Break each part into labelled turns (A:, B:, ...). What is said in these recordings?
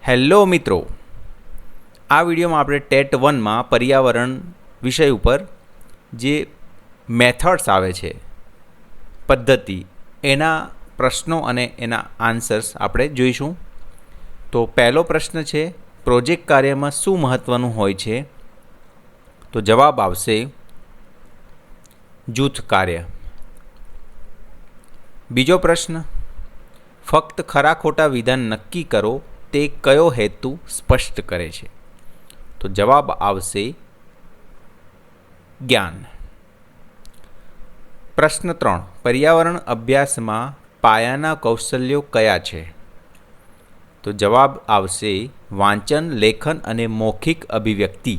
A: Hello મિત્રો, આ વિડીયોમાં આપણે ટેટ 1માં પર્યાવરણ વિષય ઉપર જે મેથડ્સ આવે છે, પદ્ધતિ, એના પ્રશ્નો અને એના આન્સર્સ આપણે જોઈશું. તો પહેલો પ્રશ્ન છે, પ્રોજેક્ટ કાર્યમાં શું મહત્ત્વનું હોય છે? તો જવાબ આવશે જૂથ કાર્ય. બીજો પ્રશ્ન, ફક્ત ખરા ખોટા વિધાન નક્કી કરો તે કયો હેતુ સ્પષ્ટ કરે છે? તો જવાબ આવશે જ્ઞાન. પ્રશ્ન 3, પર્યાવરણ અભ્યાસમાં પાયાના કૌશલ્યો કયા છે? તો જવાબ આવશે વાંચન, લેખન અને મૌખિક અભિવ્યક્તિ.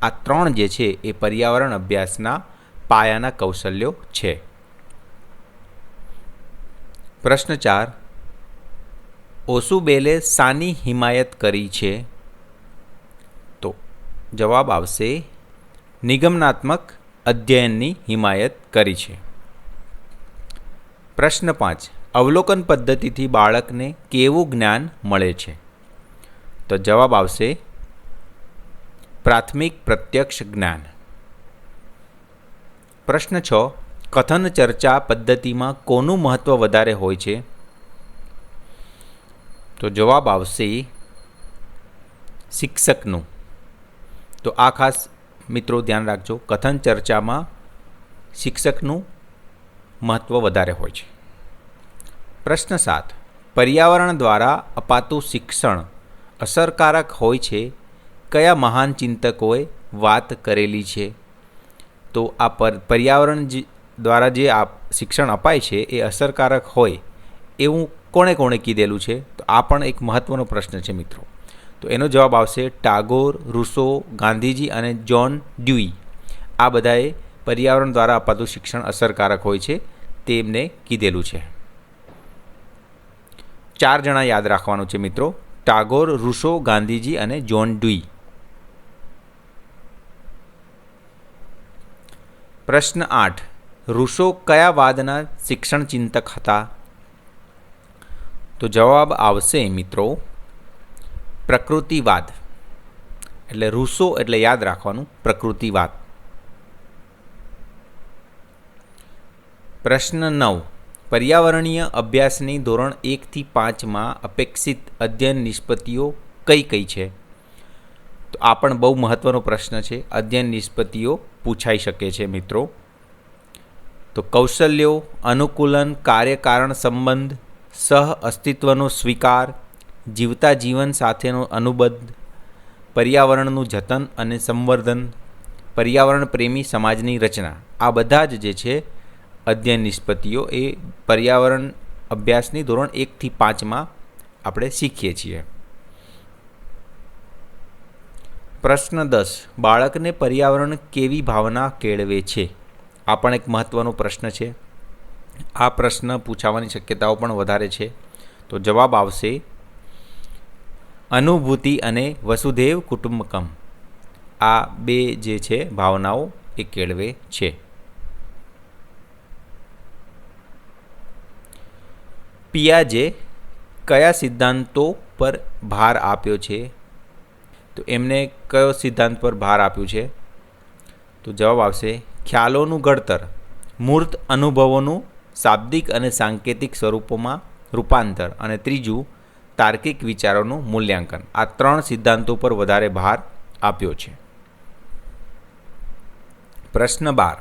A: આ 3 જે છે એ પર્યાવરણ અભ્યાસના પાયાના કૌશલ્યો છે. પ્રશ્ન 4, ઓસુબેલે શાની હિમાયત કરી છે? તો જવાબ આવશે નિગમનાત્મક અધ્યયનની હિમાયત કરી છે. પ્રશ્ન 5, અવલોકન પદ્ધતિથી બાળકને કેવું જ્ઞાન મળે છે? તો જવાબ આવશે પ્રાથમિક પ્રત્યક્ષ જ્ઞાન. પ્રશ્ન 6, કથન ચર્ચા પદ્ધતિમાં કોનું મહત્ત્વ વધારે હોય છે? તો જવાબ આવશે શિક્ષકનું. તો આ ખાસ મિત્રો ધ્યાન રાખજો, કથન ચર્ચામાં શિક્ષકનું મહત્ત્વ વધારે હોય છે. પ્રશ્ન 7, પર્યાવરણ દ્વારા અપાતું શિક્ષણ અસરકારક હોય છે, કયા મહાન ચિંતકોએ વાત કરેલી છે? તો આ પર્યાવરણ દ્વારા જે શિક્ષણ અપાય છે એ અસરકારક હોય એવું કોણે કીધેલું છે? તો આ પણ એક મહત્ત્વનો પ્રશ્ન છે મિત્રો. તો એનો જવાબ આવશે ટાગોર, રૂસો, ગાંધીજી અને જ્હોન ડ્યુઈ. આ બધાએ પર્યાવરણ દ્વારા અપાતું શિક્ષણ અસરકારક હોય છે તેમને કીધેલું છે. 4 જણા યાદ રાખવાનું છે મિત્રો, ટાગોર, રૂસો, ગાંધીજી અને જ્હોન ડ્યુઈ. પ્રશ્ન 8, રૂસો કયા વાદના શિક્ષણ ચિંતક હતા? તો જવાબ આવશે મિત્રો પ્રકૃતિવાદ. એટલે રૂસો એટલે યાદ રાખવાનું પ્રકૃતિવાદ. પ્રશ્ન 9, પર્યાવરણીય અભ્યાસની ધોરણ 1 થી 5માં અપેક્ષિત અધ્યયન નિષ્પત્તિઓ કઈ કઈ છે? તો આ પણ બહુ મહત્ત્વનો પ્રશ્ન છે, અધ્યયન નિષ્પત્તિઓ પૂછાઈ શકે છે મિત્રો. તો કૌશલ્યો, અનુકૂલન, કાર્યકારણ સંબંધ, સહ અસ્તિત્વનો સ્વીકાર, જીવતા જીવન સાથેનો અનુબંધ, પર્યાવરણનું જતન અને સંવર્ધન, પર્યાવરણ પ્રેમી સમાજની રચના. આ બધા જ જે છે અધ્યયન નિષ્પત્તિઓ એ પર્યાવરણ અભ્યાસની ધોરણ 1 થી 5માં આપણે શીખીએ છીએ. પ્રશ્ન 10, બાળકને પર્યાવરણ કેવી ભાવના કેળવે છે? આ પણ એક મહત્ત્વનો પ્રશ્ન છે. આ પ્રશ્ન પૂછાવાની શક્યતાઓ પણ વધારે છે. તો જવાબ આવશે અનુભૂતિ અને વસુધૈવ કુટુંબકમ. આ 2 જે છે ભાવનાઓ એ કેળવે છે. પિયાજે કયા સિદ્ધાંતો પર ભાર આપ્યો છે? તો એમને કયો સિદ્ધાંત પર ભાર આપ્યું છે? તો જવાબ આવશે ખ્યાલોનું ઘડતર, મૂર્ત અનુભવોનું શાબ્દિક અને સાંકેતિક સ્વરૂપોમાં રૂપાંતર, અને ત્રીજું તાર્કિક વિચારોનું મૂલ્યાંકન. આ 3 સિદ્ધાંતો પર વધારે ભાર આપ્યો છે. પ્રશ્ન 12,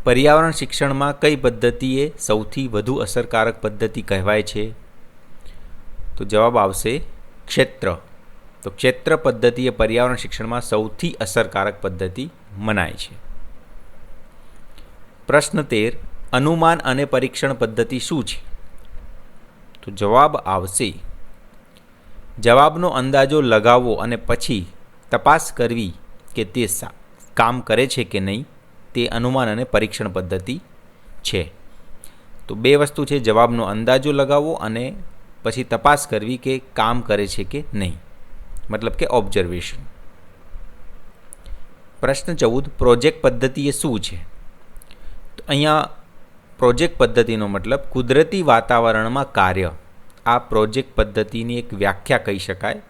A: પર્યાવરણ શિક્ષણમાં કઈ પદ્ધતિએ સૌથી વધુ અસરકારક પદ્ધતિ કહેવાય છે? તો જવાબ આવશે ક્ષેત્ર. તો ક્ષેત્ર પદ્ધતિ એ પર્યાવરણ શિક્ષણમાં સૌથી અસરકારક પદ્ધતિ મનાય છે. પ્રશ્ન 13, અનુમાન અને પરીક્ષણ પદ્ધતિ શું છે? તો જવાબ આવશે જવાબનો અંદાજો લગાવવો અને પછી તપાસ કરવી કે તે કામ કરે છે કે નહીં, તે અનુમાન અને પરીક્ષણ પદ્ધતિ છે. તો 2 વસ્તુ છે, જવાબનો અંદાજો લગાવવો અને પછી તપાસ કરવી કે કામ કરે છે કે નહીં, મતલબ કે ઓબ્ઝર્વેશન. પ્રશ્ન 14, પ્રોજેક્ટ પદ્ધતિ એ શું છે? તો અહીંયા પ્રોજેક્ટ પદ્ધતિનો મતલબ કુદરતી વાતાવરણમાં કાર્ય. આ પ્રોજેક્ટ પદ્ધતિની એક વ્યાખ્યા કહી શકાય.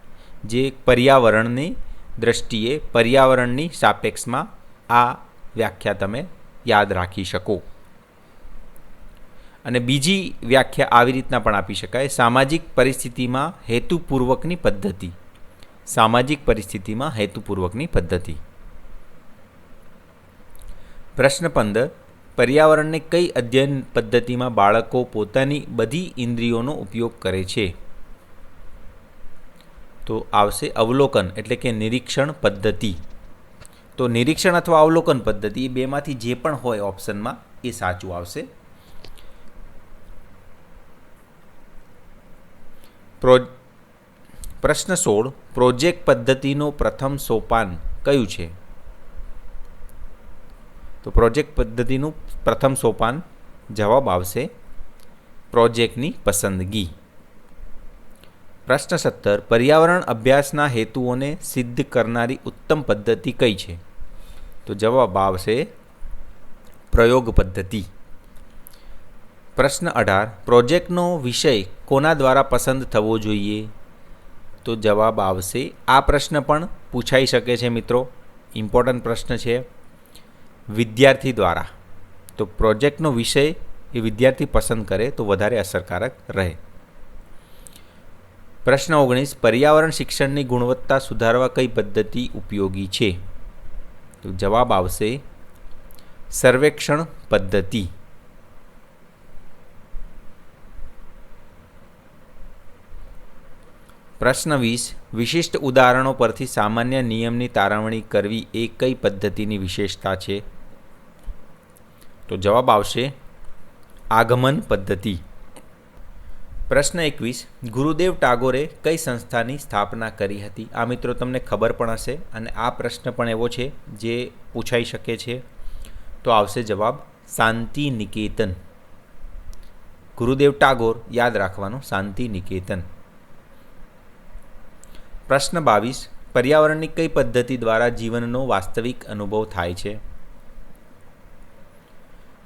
A: જે પર્યાવરણની દ્રષ્ટિએ પર્યાવરણની સાપેક્ષમાં આ વ્યાખ્યા તમે યાદ રાખી શકો. અને બીજી વ્યાખ્યા આવી રીતના પણ આપી શકાય, સામાજિક પરિસ્થિતિમાં હેતુપૂર્વકની પદ્ધતિ. સામાજિક પરિસ્થિતિમાં હેતુપૂર્વકની પદ્ધતિ. પ્રશ્ન 15. પર્યાવરણની કઈ અધ્યયન પદ્ધતિમાં બાળકો પોતાની બધી ઇન્દ્રિયોનો ઉપયોગ કરે છે? તો આવશે અવલોકન એટલે કે નિરીક્ષણ પદ્ધતિ. તો નિરીક્ષણ અથવા અવલોકન પદ્ધતિ એ બેમાંથી જે પણ હોય ઓપ્શનમાં એ સાચું આવશે. પ્રશ્ન 16. પ્રોજેક્ટ પદ્ધતિનું પ્રથમ સોપાન કયું છે? તો પ્રોજેક્ટ પદ્ધતિનું પ્રથમ સોપાન જવાબ આવશે પ્રોજેક્ટની પસંદગી. પ્રશ્ન 17. પર્યાવરણ અભ્યાસના હેતુઓને સિદ્ધ કરનારી ઉત્તમ પદ્ધતિ કઈ છે? તો જવાબ આવશે પ્રયોગ પદ્ધતિ. પ્રશ્ન 18. પ્રોજેક્ટનો વિષય કોના દ્વારા પસંદ થવો જોઈએ? તો જવાબ આવશે, આ પ્રશ્ન પણ પૂછાઈ શકે છે મિત્રો, ઇમ્પોર્ટન્ટ પ્રશ્ન છે, વિદ્યાર્થી દ્વારા. તો પ્રોજેક્ટનો વિષય એ વિદ્યાર્થી પસંદ કરે તો વધારે અસરકારક રહે. પ્રશ્ન 19. પર્યાવરણ શિક્ષણની ગુણવત્તા સુધારવા કઈ પદ્ધતિ ઉપયોગી છે? તો જવાબ આવશે સર્વેક્ષણ પદ્ધતિ. પ્રશ્ન 20. વિશિષ્ટ ઉદાહરણો પરથી સામાન્ય નિયમની તારવણી કરવી એ કઈ પદ્ધતિની વિશેષતા છે? તો જવાબ આવશે આગમન પદ્ધતિ. પ્રશ્ન 21. ગુરુદેવ ટાગોરે કઈ સંસ્થાની સ્થાપના કરી હતી? આ મિત્રો તમને ખબર પણ હશે અને આ પ્રશ્ન પણ એવો છે જે પૂછાઈ શકે છે. તો આવશે જવાબ શાંતિ નિકેતન. ગુરુદેવ ટાગોર યાદ રાખવાનું, શાંતિ નિકેતન. પ્રશ્ન 22. પર્યાવરણની કઈ પદ્ધતિ દ્વારા જીવનનો વાસ્તવિક અનુભવ થાય છે?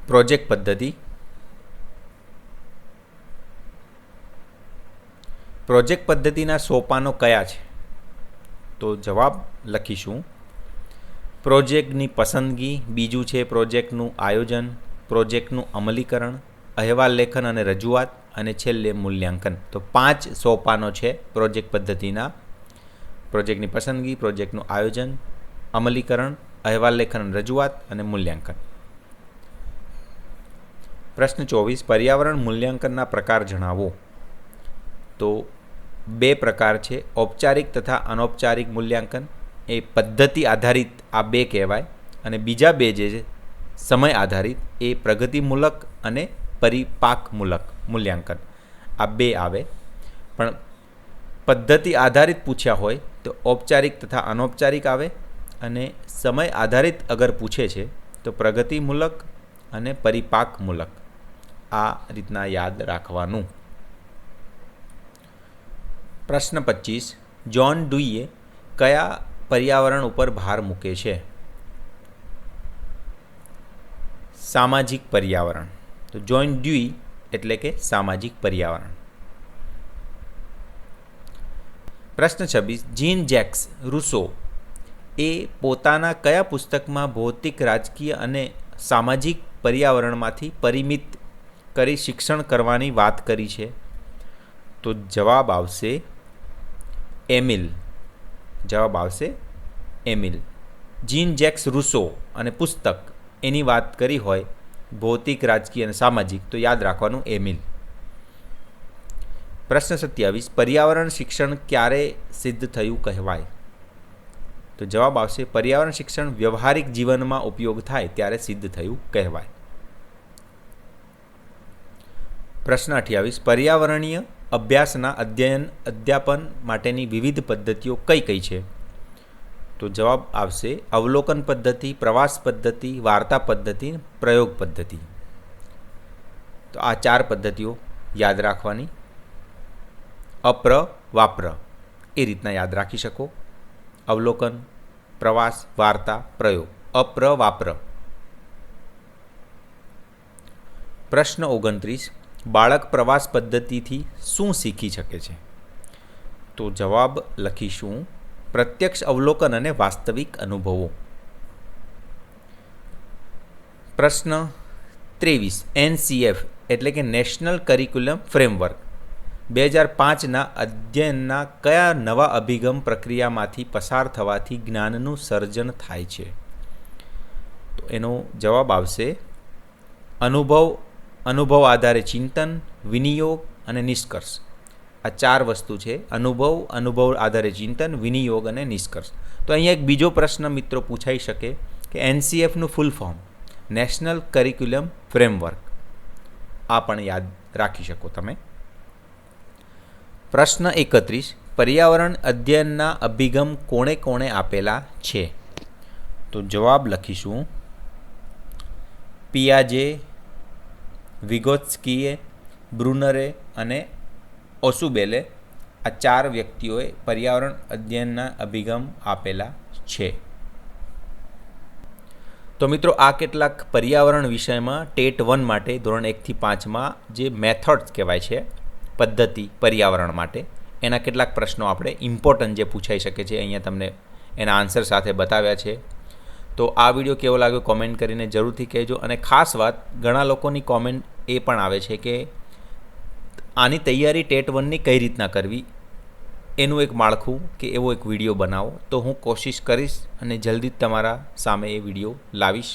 A: પ્રોજેક્ટ પદ્ધતિ. પ્રોજેક્ટ પદ્ધતિના સોપાનો કયા છે? તો જવાબ લખીશું પ્રોજેક્ટની પસંદગી, બીજું છે પ્રોજેક્ટનું આયોજન, પ્રોજેક્ટનું અમલીકરણ, અહેવાલ લેખન અને રજૂઆત અને છેલ્લે મૂલ્યાંકન. તો 5 સોપાનો છે પ્રોજેક્ટ પદ્ધતિના. પ્રોજેક્ટની પસંદગી, પ્રોજેક્ટનું આયોજન, અમલીકરણ, અહેવાલ લેખન અને રજૂઆત અને મૂલ્યાંકન. પ્રશ્ન 24. પર્યાવરણ મૂલ્યાંકનના પ્રકાર જણાવો. તો 2 પ્રકાર છે, ઔપચારિક તથા અનૌપચારિક મૂલ્યાંકન. એ પદ્ધતિ આધારિત આ 2 કહેવાય. અને બીજા 2 જે છે સમય આધારિત, એ પ્રગતિમૂલક અને પરિપાકમૂલક મૂલ્યાંકન. આ 2 આવે. પણ પદ્ધતિ આધારિત પૂછ્યા હોય તો ઔપચારિક તથા અનૌપચારિક આવે, અને સમય આધારિત અગર પૂછે છે તો પ્રગતિમૂલક અને પરિપાકમૂલક. આ રીતના યાદ રાખવાનું. પ્રશ્ન 25. જ્હોન ડુઈએ કયા પર્યાવરણ ઉપર ભાર મૂકે છે? સામાજિક પર્યાવરણ. તો જ્હોન ડ્યુઈ એટલે કે સામાજિક પર્યાવરણ. પ્રશ્ન 26. જીન જેક્સ રૂસો એ પોતાના કયા પુસ્તકમાં ભૌતિક, રાજકીય અને સામાજિક પર્યાવરણમાંથી પરિમિત કરી શિક્ષણ કરવાની વાત કરી છે? તો જવાબ આવશે એમિલ. જવાબ આવશે એમિલ. જીન જેક્સ રૂસો અને પુસ્તક એની વાત કરી હોય ભૌતિક, રાજકીય અને સામાજિક, તો યાદ રાખવાનું એમિલ. પ્રશ્ન 27. પર્યાવરણ શિક્ષણ ક્યારે સિદ્ધ થયું કહેવાય? તો જવાબ આવશે પર્યાવરણ શિક્ષણ વ્યવહારિક જીવનમાં ઉપયોગ થાય ત્યારે સિદ્ધ થયું કહેવાય. પ્રશ્ન 28. પર્યાવરણીય અભ્યાસના અધ્યાપન માટેની વિવિધ પદ્ધતિઓ કઈ કઈ છે? તો જવાબ આવશે અવલોકન પદ્ધતિ, પ્રવાસ પદ્ધતિ, વાર્તા પદ્ધતિ, પ્રયોગ પદ્ધતિ. તો આ 4 પદ્ધતિઓ યાદ રાખવાની. અપ્ર વાપ્ર એ રીતના યાદ રાખી શકો. અવલોકન, પ્રવાસ, વાર્તા, પ્રયોગ. અપ્ર વાપ્ર. પ્રશ્ન 29. બાળક પ્રવાસ પદ્ધતિથી શું શીખી શકે છે? તો જવાબ લખીશું પ્રત્યક્ષ અવલોકન અને વાસ્તવિક અનુભવો. પ્રશ્ન 23 NCF એટલે કે નેશનલ કરિક્યુલમ ફ્રેમવર્ક 2005ના અધ્યયનના કયા નવા અભિગમ પ્રક્રિયામાંથી પસાર થવાથી જ્ઞાનનું સર્જન થાય છે? તો એનો જવાબ આવશે અનુભવ આધારે ચિંતન, વિનિયોગ અને નિષ્કર્ષ. આ 4 વસ્તુ છે: અનુભવ આધારે ચિંતન, વિનિયોગ અને નિષ્કર્ષ. તો અહીંયા એક બીજો પ્રશ્ન મિત્રો પૂછાઈ શકે કે NCFનું full form national curriculum framework. આ પણ યાદ રાખી શકો તમે. પ્રશ્ન 31 પર્યાવરણ અધ્યયનના અભિગમ કોણે કોણે આપેલા છે? તો જવાબ લખીશું પિયાજે, વિગોત્સ્કીએ, બ્રુનરે અને ઓસુબેલે. આ 4 વ્યક્તિઓએ પર્યાવરણ અધ્યયનના અભિગમ આપેલા છે. તો મિત્રો આ કેટલાક પર્યાવરણ વિષયમાં ટેટ 1 માટે ધોરણ 1 થી 5માં જે મેથડ્સ કહેવાય છે, પદ્ધતિ પર્યાવરણ માટે, એના કેટલાક પ્રશ્નો આપણે ઇમ્પોર્ટન્ટ જે પૂછાઈ શકે છે અહીંયા તમને એના આન્સર સાથે બતાવ્યા છે. તો આ વિડીયો કેવો લાગ્યો કોમેન્ટ કરીને જરૂરથી કહેજો. અને ખાસ વાત, ઘણા લોકોની કોમેન્ટ એ પણ આવે છે કે આની તૈયારી ટેટ 1ની કઈ રીતના કરવી, એનું એક માળખું કે એવો એક વિડીયો બનાવો. તો હું કોશિશ કરીશ અને જલ્દી તમારા સામે એ વિડીયો લાવીશ.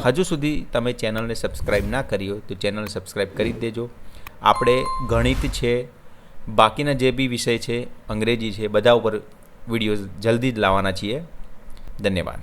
A: હજુ સુધી તમે ચેનલને સબસ્ક્રાઈબ ના કરી હોય તો ચેનલ સબસ્ક્રાઈબ કરી દેજો. આપણે ગણિત છે, બાકીના જે બી વિષય છે, અંગ્રેજી છે, બધા ઉપર વિડીયોઝ જલ્દી જ લાવવાના છીએ. ધન્યવાદ.